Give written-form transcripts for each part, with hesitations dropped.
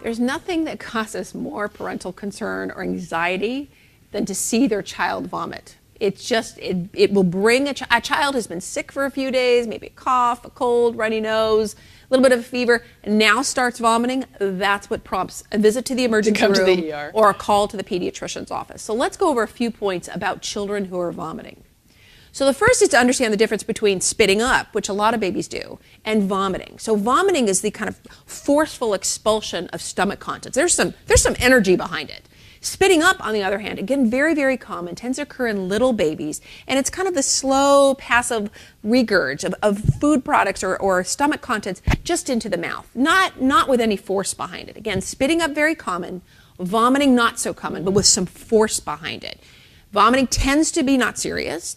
There's nothing that causes more parental concern or anxiety than to see their child vomit. It's just, it will bring a child who's been sick for a few days, maybe a cough, a cold, runny nose, a little bit of a fever, and now starts vomiting. That's what prompts a visit to the emergency room to the ER. or a call to the pediatrician's office. So let's go over a few points about children who are vomiting. So the first is to understand the difference between spitting up, which a lot of babies do, and vomiting. So vomiting is the kind of forceful expulsion of stomach contents. There's some energy behind it. Spitting up, on the other hand, again, very, very common, tends to occur in little babies, and it's kind of the slow, passive regurge of food products or stomach contents just into the mouth, not with any force behind it. Again, spitting up, very common, vomiting, not so common, but with some force behind it. Vomiting tends to be not serious.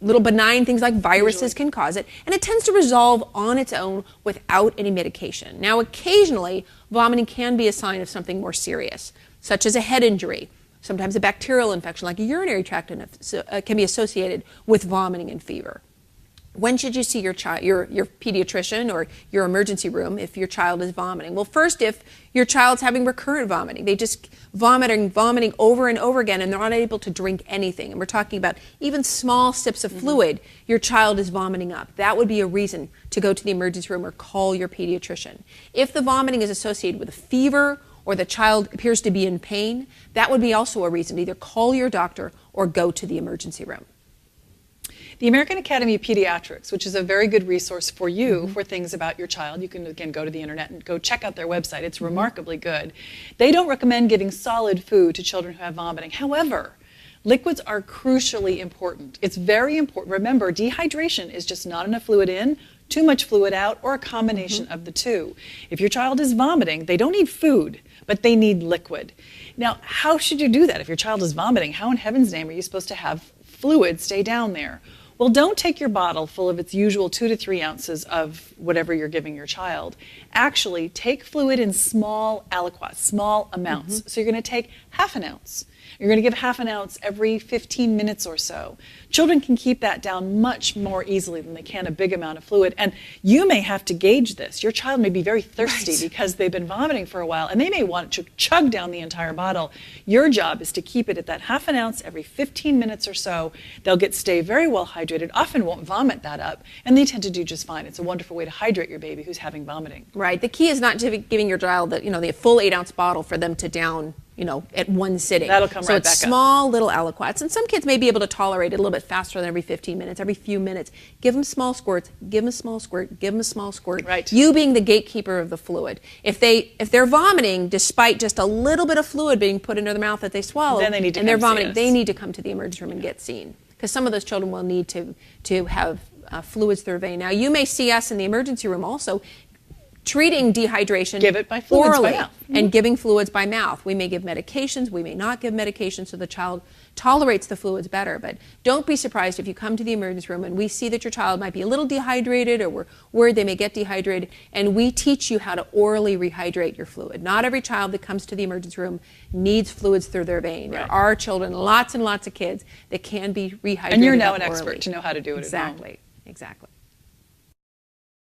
Little benign things like viruses can cause it, and it tends to resolve on its own without any medication. Now, occasionally, vomiting can be a sign of something more serious, such as a head injury. Sometimes a bacterial infection like a urinary tract can be associated with vomiting and fever. When should you see your pediatrician or your emergency room if your child is vomiting? Well, first, if your child's having recurrent vomiting, they just vomiting over and over again, and they're not able to drink anything, and we're talking about even small sips of fluid, your child is vomiting up. That would be a reason to go to the emergency room or call your pediatrician. If the vomiting is associated with a fever or the child appears to be in pain, that would be also a reason to either call your doctor or go to the emergency room. The American Academy of Pediatrics, which is a very good resource for you for things about your child. You can, again, go to the internet and go check out their website. It's remarkably good. They don't recommend giving solid food to children who have vomiting. However, liquids are crucially important. It's very important. Remember, dehydration is just not enough fluid in, too much fluid out, or a combination of the two. If your child is vomiting, they don't need food, but they need liquid. Now, how should you do that? If your child is vomiting, how in heaven's name are you supposed to have fluid stay down there? Well, don't take your bottle full of its usual 2 to 3 ounces of whatever you're giving your child. Actually, take fluid in small aliquots, small amounts. So you're going to take ½ ounce. You're going to give ½ ounce every 15 minutes or so. Children can keep that down much more easily than they can a big amount of fluid. And you may have to gauge this. Your child may be very thirsty because they've been vomiting for a while, and they may want to chug down the entire bottle. Your job is to keep it at that ½ ounce every 15 minutes or so. They'll stay very well hydrated, often won't vomit that up, and they tend to do just fine. It's a wonderful way to hydrate your baby who's having vomiting. Right. The key is not giving your child the full 8-ounce bottle for them to down at one sitting. That'll come right back up. So it's small little aliquots. And some kids may be able to tolerate it a little bit faster than every 15 minutes, every few minutes. Give them small squirts, give them a small squirt, give them a small squirt. Right. You being the gatekeeper of the fluid. If they're vomiting despite just a little bit of fluid being put into their mouth that they swallow, then they need to and they're come see vomiting, us. they need to come to the emergency room and get seen. Because some of those children will need to have fluids through their vein. Now, you may see us in the emergency room also treating dehydration Give it by fluids orally by mouth. and giving fluids by mouth. We may give medications, we may not give medications so the child tolerates the fluids better. But don't be surprised if you come to the emergency room and we see that your child might be a little dehydrated, or we're worried they may get dehydrated, and we teach you how to orally rehydrate your fluid. Not every child that comes to the emergency room needs fluids through their vein. There are children, lots and lots of kids, that can be rehydrated. And you're now an orally. expert to know how to do it at home. Exactly.